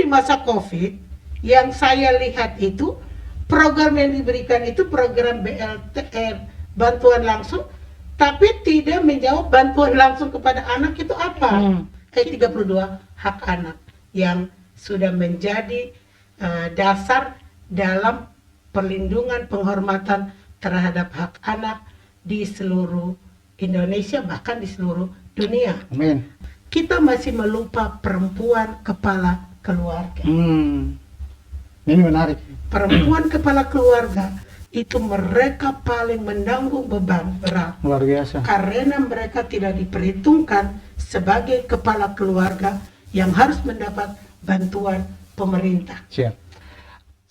masa COVID yang saya lihat itu program yang diberikan itu program BLT, bantuan langsung, tapi tidak menjawab bantuan langsung kepada anak itu apa? 32 hak anak yang sudah menjadi dasar dalam perlindungan penghormatan terhadap hak anak di seluruh Indonesia, bahkan di seluruh dunia. Amin. Kita masih melupa perempuan kepala keluarga. Ini menarik. Perempuan kepala keluarga itu mereka paling menanggung beban berat. Luar biasa. Karena mereka tidak diperhitungkan sebagai kepala keluarga yang harus mendapat bantuan pemerintah. Siap.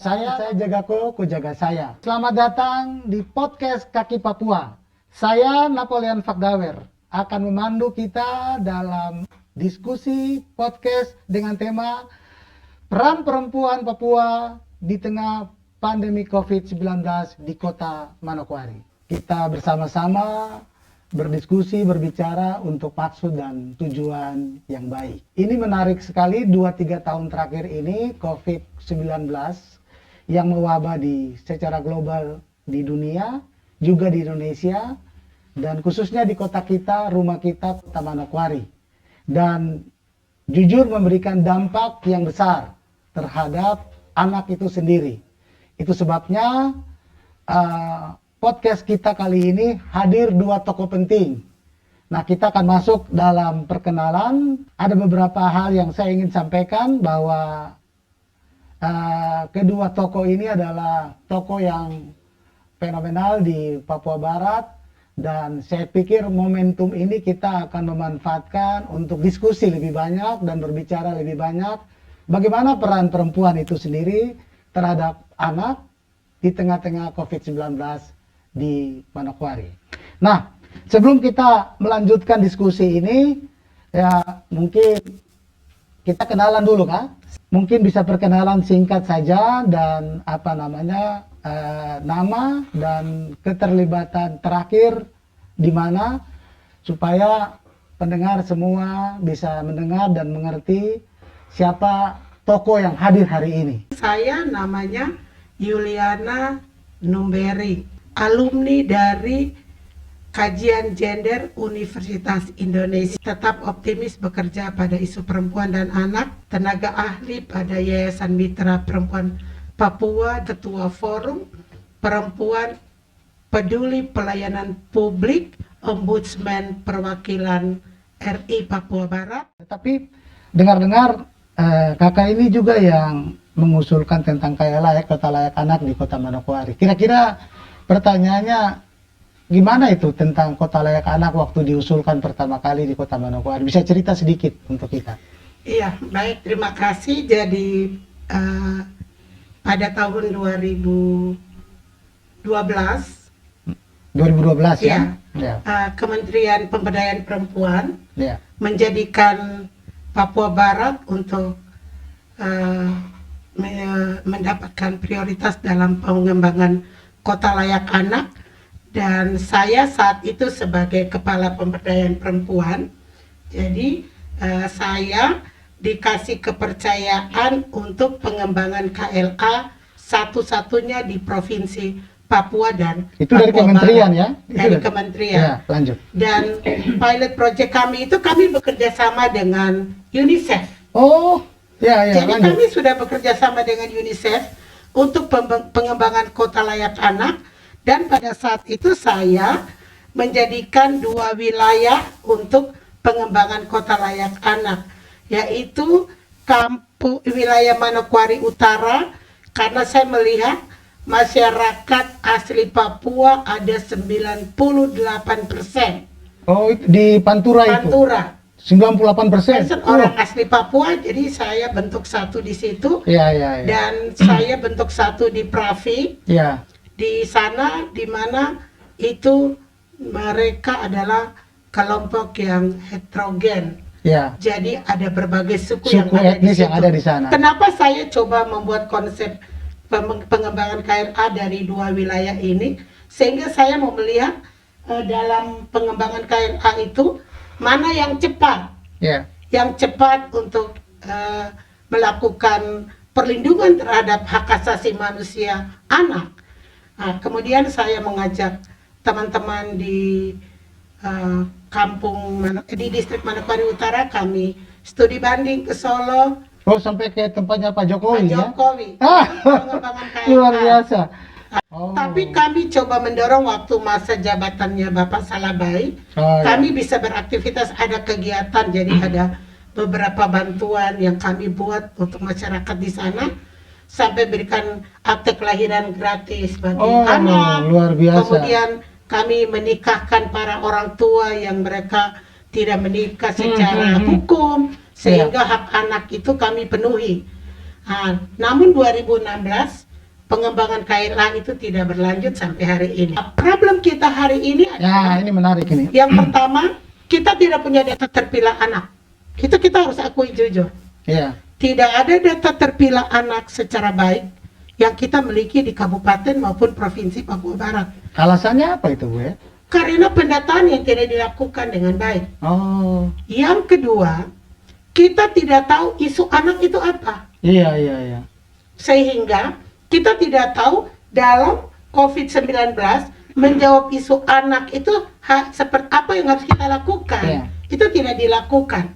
Saya jagaku, ku jaga saya. Selamat datang di podcast Kaki Papua. Saya Napoleon Fakdawer akan memandu kita dalam diskusi podcast dengan tema peran perempuan Papua di tengah pandemi COVID-19 di kota Manokwari. Kita bersama-sama berdiskusi, berbicara untuk maksud dan tujuan yang baik. Ini menarik sekali, 2-3 tahun terakhir ini COVID-19 yang mewabah secara global di dunia, juga di Indonesia, dan khususnya di kota kita, rumah kita, kota Manokwari. Dan jujur memberikan dampak yang besar terhadap anak itu sendiri. Itu sebabnya podcast kita kali ini hadir 2 tokoh penting. Nah, kita akan masuk dalam perkenalan. Ada beberapa hal yang saya ingin sampaikan bahwa kedua tokoh ini adalah tokoh yang fenomenal di Papua Barat. Dan saya pikir momentum ini kita akan memanfaatkan untuk diskusi lebih banyak dan berbicara lebih banyak bagaimana peran perempuan itu sendiri terhadap anak di tengah-tengah COVID-19 di Manokwari. Nah, sebelum kita melanjutkan diskusi ini, ya mungkin kita kenalan dulu, Kak. Mungkin bisa perkenalan singkat saja dan nama dan keterlibatan terakhir di mana supaya pendengar semua bisa mendengar dan mengerti siapa tokoh yang hadir hari ini. Saya namanya Yuliana Numberi, alumni dari Kajian Gender Universitas Indonesia. Tetap optimis bekerja pada isu perempuan dan anak, tenaga ahli pada Yayasan Mitra Perempuan Papua, Ketua Forum Perempuan Peduli Pelayanan Publik, Ombudsman Perwakilan RI Papua Barat. Tapi dengar-dengar kakak ini juga yang mengusulkan tentang kota layak anak di kota Manokwari. Kira-kira pertanyaannya gimana itu tentang kota layak anak waktu diusulkan pertama kali di kota Manokwari? Bisa cerita sedikit untuk kita? Iya, baik, terima kasih. Jadi pada tahun 2012 ya? Ya. Kementerian Pemberdayaan Perempuan menjadikan Papua Barat untuk mendapatkan prioritas dalam pengembangan kota layak anak, dan saya saat itu sebagai Kepala Pemberdayaan Perempuan, jadi saya dikasih kepercayaan untuk pengembangan KLA satu-satunya di Provinsi Papua dan itu dari Papua kementerian Barat. Ya? Dari kementerian. Ya, lanjut. Dan pilot project kami bekerja sama dengan UNICEF. Oh, ya, Jadi lanjut. kami sudah bekerja sama dengan UNICEF untuk pengembangan kota layak anak, dan pada saat itu saya menjadikan 2 wilayah untuk pengembangan kota layak anak, yaitu wilayah Manokwari Utara, karena saya melihat masyarakat asli Papua ada 98%. Oh, di Pantura itu? Pantura. 98%. Orang asli Papua, jadi saya bentuk satu di situ. Ya. Dan saya bentuk satu di Pravi. Ya. Di sana, di mana itu mereka adalah kelompok yang heterogen. Ya. Jadi ada berbagai suku Suku etnis yang ada di sana. Kenapa saya coba membuat konsep pengembangan KLA dari 2 wilayah ini, sehingga saya mau melihat dalam pengembangan KLA itu mana yang cepat, Ya. yang cepat untuk melakukan perlindungan terhadap hak asasi manusia anak. Kemudian saya mengajak teman-teman di di distrik Manokwari Utara, kami studi banding ke Solo. Oh, sampai ke tempatnya Pak Jokowi, Pak Jokowi, pengembangan KLA. luar biasa. Tapi kami coba mendorong waktu masa jabatannya Bapak Salabai, kami bisa beraktivitas, ada kegiatan, jadi ada beberapa bantuan yang kami buat untuk masyarakat di sana, sampai berikan akte kelahiran gratis bagi anak. Luar biasa. Kemudian kami menikahkan para orang tua yang mereka tidak menikah secara hukum, sehingga hak anak itu kami penuhi. Namun 2016 pengembangan KLA itu tidak berlanjut sampai hari ini. Problem kita hari ini adalah, ini menarik ini. yang pertama, kita tidak punya data terpilah anak. Itu kita harus akui jujur. Iya. Tidak ada data terpilah anak secara baik yang kita miliki di kabupaten maupun provinsi Papua Barat. Alasannya apa itu, Bu? Karena pendataan yang tidak dilakukan dengan baik. Yang kedua, kita tidak tahu isu anak itu apa. Iya. Sehingga kita tidak tahu dalam COVID-19 menjawab isu anak itu seperti apa yang harus kita lakukan. Iya. Itu tidak dilakukan.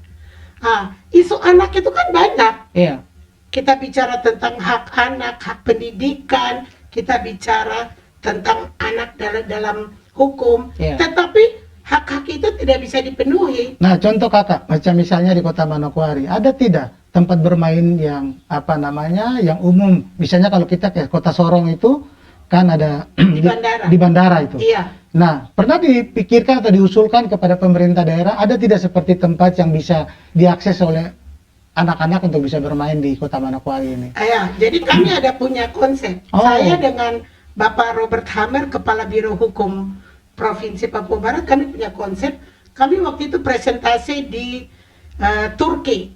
Isu anak itu kan banyak. Iya. Kita bicara tentang hak anak, hak pendidikan, kita bicara tentang anak dalam hukum, tetapi hak-hak itu tidak bisa dipenuhi. Nah, contoh kakak, macam misalnya di Kota Manokwari, ada tidak tempat bermain yang yang umum? Misalnya kalau kita ke Kota Sorong itu kan ada di bandara itu. Iya. Nah, pernah dipikirkan atau diusulkan kepada pemerintah daerah, ada tidak seperti tempat yang bisa diakses oleh anak-anak untuk bisa bermain di Kota Manokwari ini? Jadi kami ada punya konsep. Saya dengan Bapak Robert Hammer, Kepala Biro Hukum Provinsi Papua Barat, kami punya konsep. Kami waktu itu presentasi di Turki.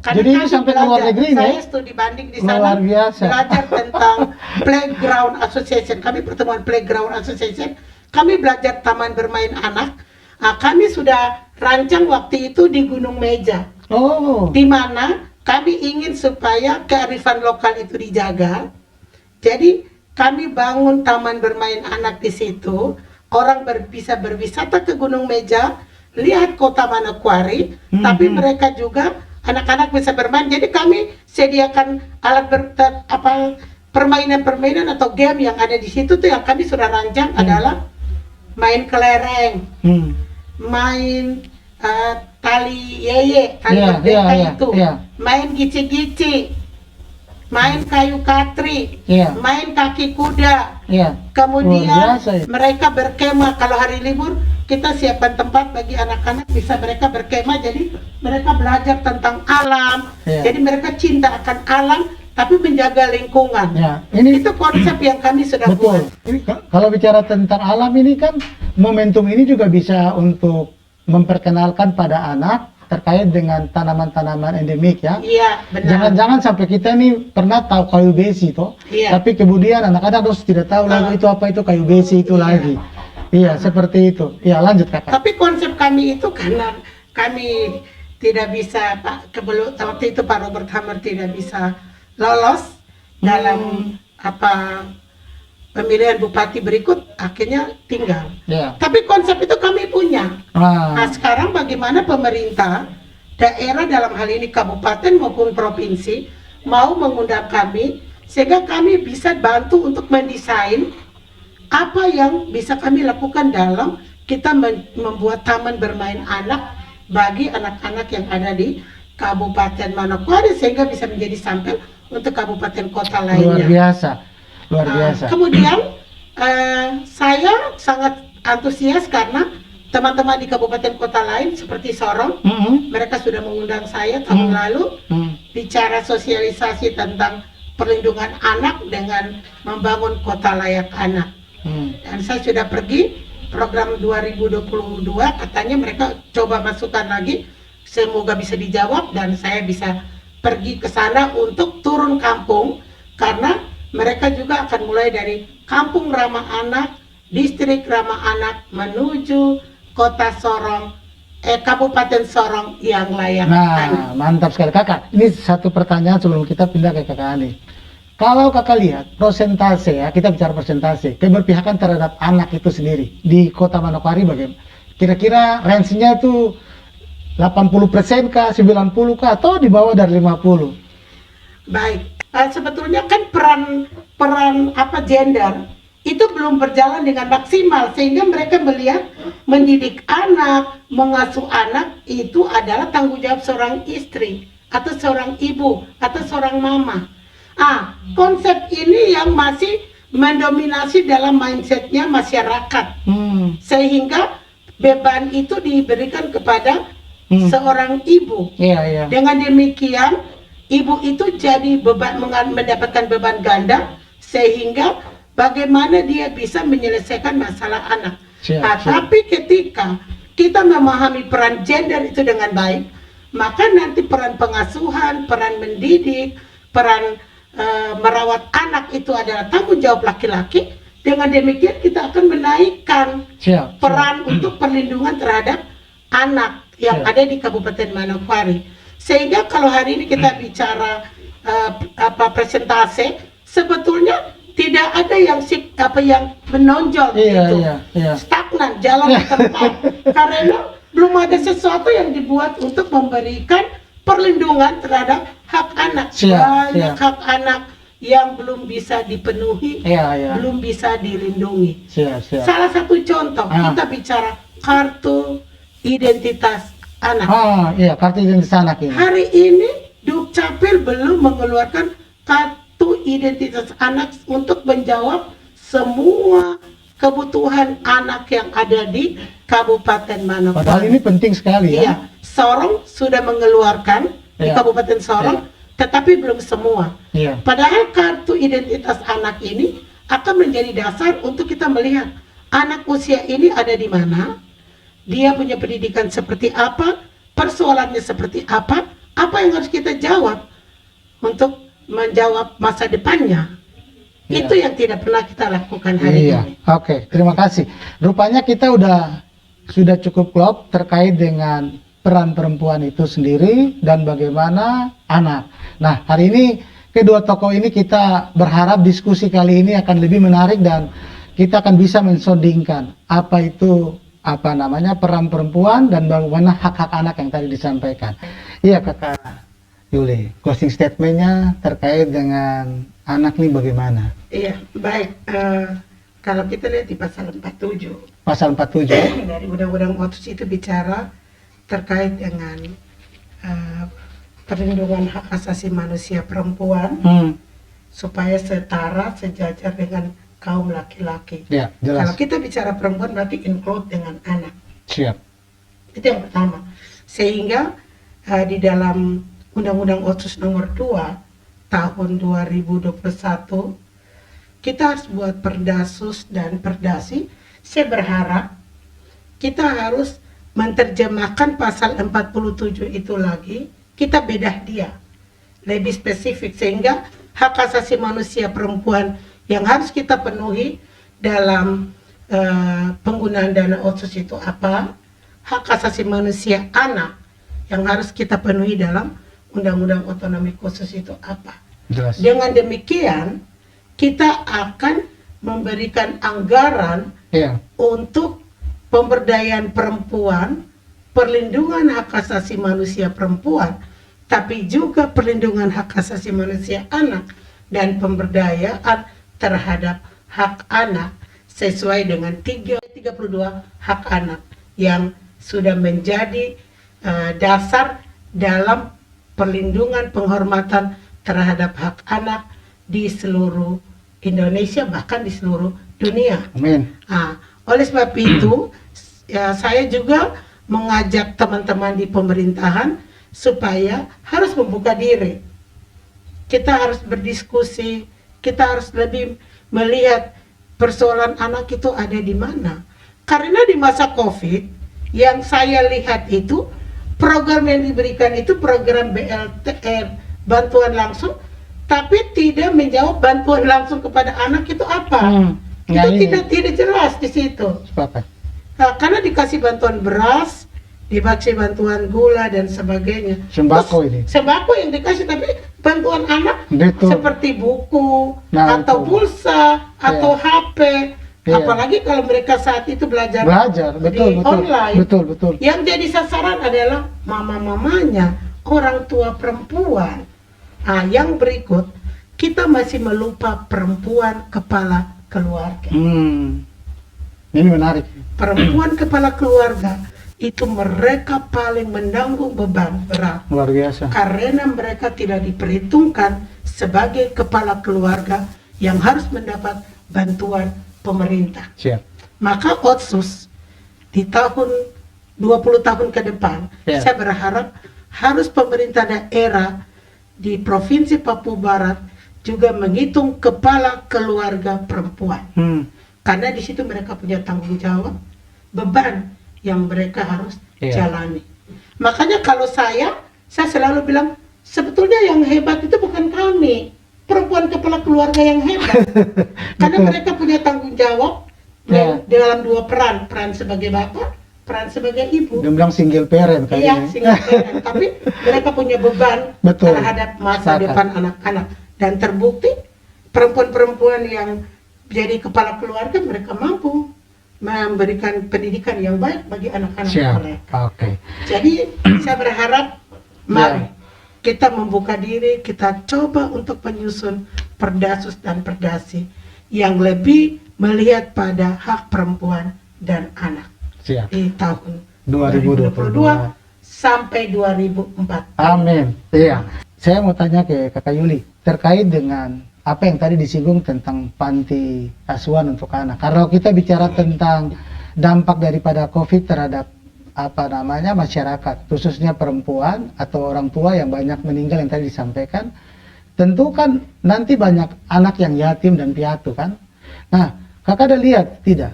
Jadi ini sampai ke luar negeri nih? Saya studi banding di sana, luar biasa. belajar tentang Playground Association. Kami pertemuan Playground Association. Kami belajar taman bermain anak. Kami sudah rancang waktu itu di Gunung Meja. Di mana kami ingin supaya kearifan lokal itu dijaga. Jadi kami bangun taman bermain anak di situ. Orang bisa berwisata ke Gunung Meja, lihat Kota Manokwari, tapi mereka juga anak-anak bisa bermain. Jadi kami sediakan alat permainan-permainan atau game yang ada di situ tuh yang kami sudah rancang adalah main kelereng, main tali yeye, tali merdeka itu, main gici-gici, main kayu katri, main kaki kuda. Kemudian mereka berkemah. Kalau hari libur kita siapkan tempat bagi anak-anak bisa mereka berkemah. Jadi mereka belajar tentang alam. Jadi mereka cinta akan alam tapi menjaga lingkungan. Itu konsep yang kami sudah buat. Ini, kalau bicara tentang alam ini kan momentum ini juga bisa untuk memperkenalkan pada anak terkait dengan tanaman-tanaman endemik ya. Iya, benar. Jangan-jangan sampai kita nih pernah tahu kayu besi toh, tapi kemudian anak-anak terus tidak tahu lagi itu apa itu kayu besi itu lagi. Iya, seperti itu. Iya, lanjut kakak. Tapi konsep kami itu karena kami tidak bisa, waktu itu Pak Robert Hammer tidak bisa lolos dalam pemilihan bupati berikut, akhirnya tinggal. Tapi konsep itu kami punya. Nah, sekarang bagaimana pemerintah daerah dalam hal ini kabupaten maupun provinsi mau mengundang kami sehingga kami bisa bantu untuk mendesain apa yang bisa kami lakukan dalam kita membuat taman bermain anak bagi anak-anak yang ada di Kabupaten Manokwari sehingga bisa menjadi sampel untuk kabupaten kota lainnya. Luar biasa. Kemudian saya sangat antusias karena teman-teman di kabupaten kota lain seperti Sorong, mereka sudah mengundang saya tahun lalu bicara sosialisasi tentang perlindungan anak dengan membangun kota layak anak. Dan saya sudah pergi program 2022, katanya mereka coba masukkan lagi, semoga bisa dijawab dan saya bisa pergi ke sana untuk turun kampung karena mereka juga akan mulai dari kampung ramah anak, distrik ramah anak menuju kota Sorong Kabupaten Sorong yang layak Nah, anak. mantap sekali kakak. Ini satu pertanyaan sebelum kita pindah ke kakak Ani. Kalau kakak lihat persentase ya, kita bicara persentase keberpihakan terhadap anak itu sendiri di Kota Manokwari bagaimana? Kira-kira range-nya itu 80% kah, 90 kah, atau di bawah dari 50? Baik, sebetulnya kan peran apa gender itu belum berjalan dengan maksimal, sehingga mereka melihat mendidik anak, mengasuh anak itu adalah tanggung jawab seorang istri atau seorang ibu atau seorang mama. Konsep ini yang masih mendominasi dalam mindsetnya masyarakat, sehingga beban itu diberikan kepada seorang ibu. Iya. Dengan demikian, ibu itu jadi mendapatkan beban ganda, sehingga bagaimana dia bisa menyelesaikan masalah anak. Tapi ketika kita memahami peran gender itu dengan baik, maka nanti peran pengasuhan, peran mendidik, peran merawat anak itu adalah tanggung jawab laki-laki. Dengan demikian kita akan menaikkan peran untuk perlindungan terhadap anak yang ada di Kabupaten Manokwari. Sehingga kalau hari ini kita bicara presentase, sebetulnya tidak ada yang menonjol stagnan, jalan di tempat, karena belum ada sesuatu yang dibuat untuk memberikan perlindungan terhadap hak anak. Banyak hak anak yang belum bisa dipenuhi, belum bisa dilindungi. Salah satu contoh, kita bicara kartu identitas anak. Kartu identitas anak ini. Hari ini Dukcapil belum mengeluarkan kartu identitas anak untuk menjawab semua kebutuhan anak yang ada di Kabupaten Manokwari. Padahal ini penting sekali ya. Sorong sudah mengeluarkan di Kabupaten Sorong, tetapi belum semua. Padahal kartu identitas anak ini akan menjadi dasar untuk kita melihat anak usia ini ada di mana, dia punya pendidikan seperti apa, persoalannya seperti apa yang harus kita jawab untuk menjawab masa depannya. Itu yang tidak pernah kita lakukan hari ini. Oke, terima kasih. Rupanya kita sudah cukup klop terkait dengan peran perempuan itu sendiri dan bagaimana anak. Nah, hari ini kedua tokoh ini kita berharap diskusi kali ini akan lebih menarik dan kita akan bisa mensondingkan apa itu peran perempuan dan bagaimana hak-hak anak yang tadi disampaikan. Iya kakak Yuli, closing statementnya terkait dengan anak nih bagaimana? Iya, baik. Kalau kita lihat di pasal 47. Pasal 47 dari Undang-Undang Otsus itu bicara terkait dengan perlindungan hak asasi manusia perempuan supaya setara sejajar dengan kaum laki-laki. Ya, jelas. Kalau kita bicara perempuan berarti include dengan anak. Siap. Itu yang pertama. Sehingga di dalam Undang-Undang Otsus nomor 2 tahun 2021 kita harus buat perdasus dan perdasi. Saya berharap kita harus menerjemahkan pasal 47 itu lagi, kita bedah dia lebih spesifik, sehingga hak asasi manusia perempuan yang harus kita penuhi dalam penggunaan dana otsus itu apa, hak asasi manusia anak yang harus kita penuhi dalam undang-undang otonomi khusus itu apa. Jelas. Dengan demikian kita akan memberikan anggaran untuk pemberdayaan perempuan, perlindungan hak asasi manusia perempuan, tapi juga perlindungan hak asasi manusia anak dan pemberdayaan terhadap hak anak sesuai dengan 32 hak anak yang sudah menjadi dasar dalam perlindungan penghormatan terhadap hak anak di seluruh Indonesia, bahkan di seluruh dunia. Amin. Oleh sebab itu, saya juga mengajak teman-teman di pemerintahan supaya harus membuka diri. Kita harus berdiskusi, kita harus lebih melihat persoalan anak itu ada di mana. Karena di masa COVID, yang saya lihat itu, program yang diberikan itu program BLTR, bantuan langsung, tapi tidak menjawab bantuan langsung kepada anak itu apa. Itu tidak jelas di situ. Sepakat. Karena dikasih bantuan beras, dibagi bantuan gula dan sebagainya. Sembako ini. Sembako yang dikasih, tapi bantuan anak Betul. seperti buku Nah, atau itu. pulsa atau HP. Iya. Apalagi kalau mereka saat itu belajar Betul, di betul. online. Betul. Yang jadi sasaran adalah mama-mamanya, orang tua perempuan. Nah, yang berikut, kita masih melupa perempuan kepala keluarga. Ini menarik. Perempuan kepala keluarga itu mereka paling menanggung beban berat Luar biasa. karena mereka tidak diperhitungkan sebagai kepala keluarga yang harus mendapat bantuan pemerintah. Siap. Maka Otsus di tahun 20 tahun ke depan, Ya. saya berharap harus pemerintah daerah di Provinsi Papua Barat juga menghitung kepala keluarga perempuan. Karena di situ mereka punya tanggung jawab, beban yang mereka harus Iya. jalani. Makanya kalau saya selalu bilang, sebetulnya yang hebat itu bukan kami, perempuan kepala keluarga yang hebat. Karena Betul. mereka punya tanggung jawab Iya. dalam dua peran sebagai bapak, peran sebagai ibu. Dia bilang single parent Iya, kayaknya. single parent. Tapi mereka punya beban Betul. terhadap masa Sepakat. depan anak-anak. Dan terbukti perempuan-perempuan yang jadi kepala keluarga, mereka mampu memberikan pendidikan yang baik bagi anak-anak Siap. mereka. Oke. Jadi saya berharap mari kita membuka diri, kita coba untuk menyusun perdasus dan perdasi yang lebih melihat pada hak perempuan dan anak Siap. di tahun 2022. sampai 2004. Amin. Iya. Saya mau tanya ke Kakak Yuli terkait dengan apa yang tadi disinggung tentang panti asuhan untuk anak. Kalau kita bicara tentang dampak daripada COVID terhadap masyarakat, khususnya perempuan atau orang tua yang banyak meninggal yang tadi disampaikan, tentu kan nanti banyak anak yang yatim dan piatu kan. Nah, Kakak ada lihat tidak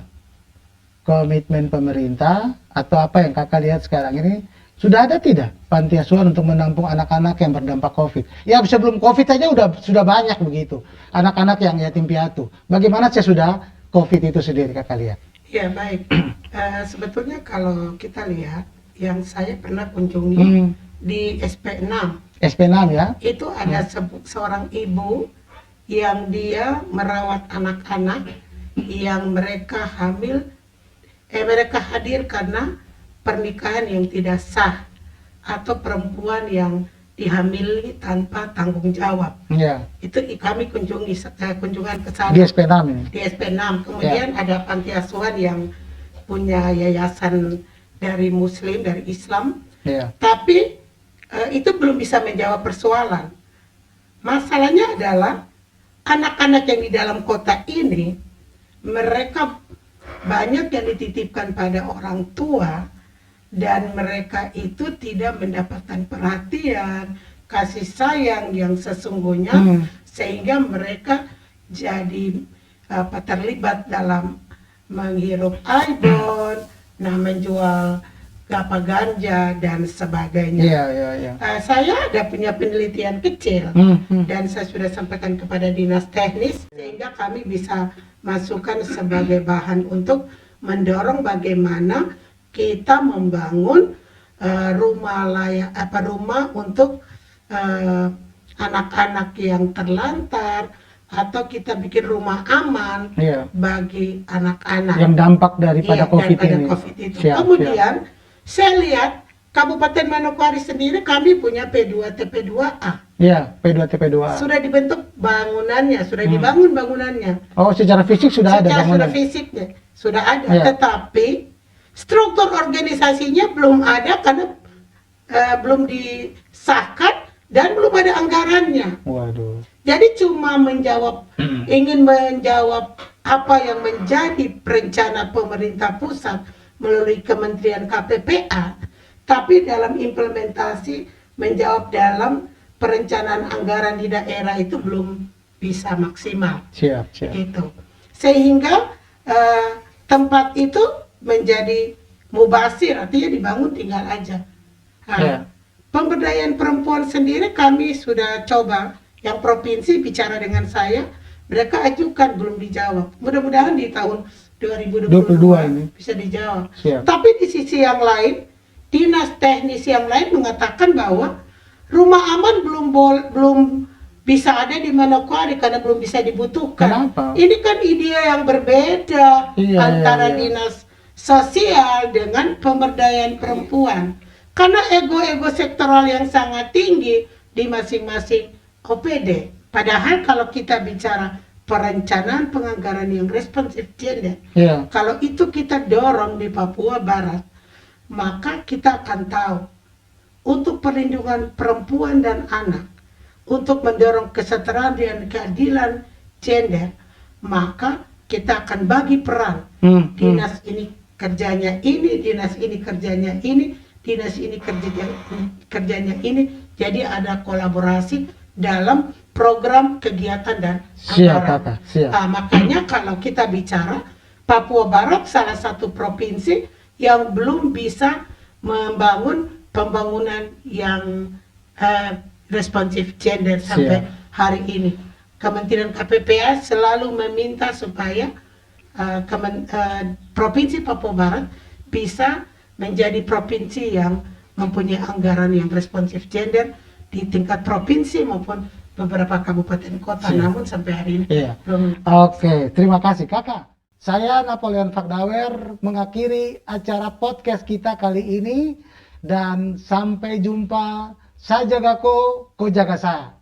komitmen pemerintah atau apa yang Kakak lihat sekarang ini, sudah ada tidak panti asuhan untuk menampung anak-anak yang berdampak COVID? Ya sebelum COVID saja sudah banyak begitu anak-anak yang yatim piatu. Bagaimana sudah COVID itu sendiri Kakak lihat? Ya baik. Sebetulnya kalau kita lihat yang saya pernah kunjungi di SP6, SP6 ya? itu ada seorang ibu yang dia merawat anak-anak yang mereka hamil, mereka hadir karena pernikahan yang tidak sah atau perempuan yang dihamili tanpa tanggung jawab. Iya. Itu kami kunjungan ke sana Di SP6 ini. di SP6. Kemudian ada panti asuhan yang punya yayasan dari Muslim, dari Islam. Iya. Tapi itu belum bisa menjawab persoalan. Masalahnya adalah anak-anak yang di dalam kota ini, mereka banyak yang dititipkan pada orang tua dan mereka itu tidak mendapatkan perhatian, kasih sayang yang sesungguhnya, sehingga mereka jadi terlibat dalam menghirup aibon, menjual ganja dan sebagainya. Iya. Saya ada punya penelitian kecil dan saya sudah sampaikan kepada dinas teknis sehingga kami bisa masukkan sebagai bahan untuk mendorong bagaimana kita membangun rumah untuk anak-anak yang terlantar, atau kita bikin rumah aman bagi anak-anak yang dampak daripada COVID ini. itu. Kemudian saya lihat Kabupaten Manokwari sendiri kami punya P2 TP2A. Iya, P2 TP2A. Sudah dibentuk bangunannya, sudah dibangun bangunannya. Oh, secara fisik sudah ada bangunan. Sudah fisiknya sudah ada, tetapi struktur organisasinya belum ada karena belum disahkan dan belum ada anggarannya. Waduh. Jadi cuma ingin menjawab apa yang menjadi rencana pemerintah pusat melalui Kementerian KPPA, tapi dalam implementasi menjawab dalam perencanaan anggaran di daerah itu belum bisa maksimal. Siap. Gitu. Sehingga tempat itu menjadi mubasir, artinya dibangun tinggal aja. Pemberdayaan perempuan sendiri kami sudah coba, yang provinsi bicara dengan saya, mereka ajukan belum dijawab. Mudah-mudahan di tahun 2022 ini bisa dijawab. Siap. Tapi di sisi yang lain, dinas teknis yang lain mengatakan bahwa rumah aman belum bisa ada di Manokwari karena belum bisa dibutuhkan. Kenapa? Ini kan ide yang berbeda Iya, antara iya. dinas sosial dengan pemberdayaan perempuan. Karena ego-ego sektoral yang sangat tinggi di masing-masing OPD. Padahal kalau kita bicara perencanaan penganggaran yang responsif gender, Iya. kalau itu kita dorong di Papua Barat, maka kita akan tahu untuk perlindungan perempuan dan anak, untuk mendorong kesetaraan dan keadilan gender, maka kita akan bagi peran. Dinas ini kerjanya ini, dinas ini kerjanya ini, dinas ini kerjanya ini. Jadi ada kolaborasi dalam program kegiatan dan Siap, anggaran. Kakak. Siap. Makanya kalau kita bicara Papua Barat salah satu provinsi yang belum bisa membangun pembangunan yang responsif gender sampai hari ini. Kementerian KPPA selalu meminta supaya Provinsi Papua Barat bisa menjadi provinsi yang mempunyai anggaran yang responsif gender di tingkat provinsi maupun beberapa kabupaten kota. Namun sampai hari ini belum. Oke, terima kasih Kakak. Saya Napoleon Fakdawer mengakhiri acara podcast kita kali ini dan sampai jumpa. Saya jaga kau jaga saya.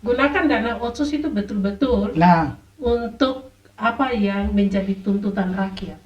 gunakan dana otsus itu betul-betul Nah, untuk apa yang menjadi tuntutan rakyat.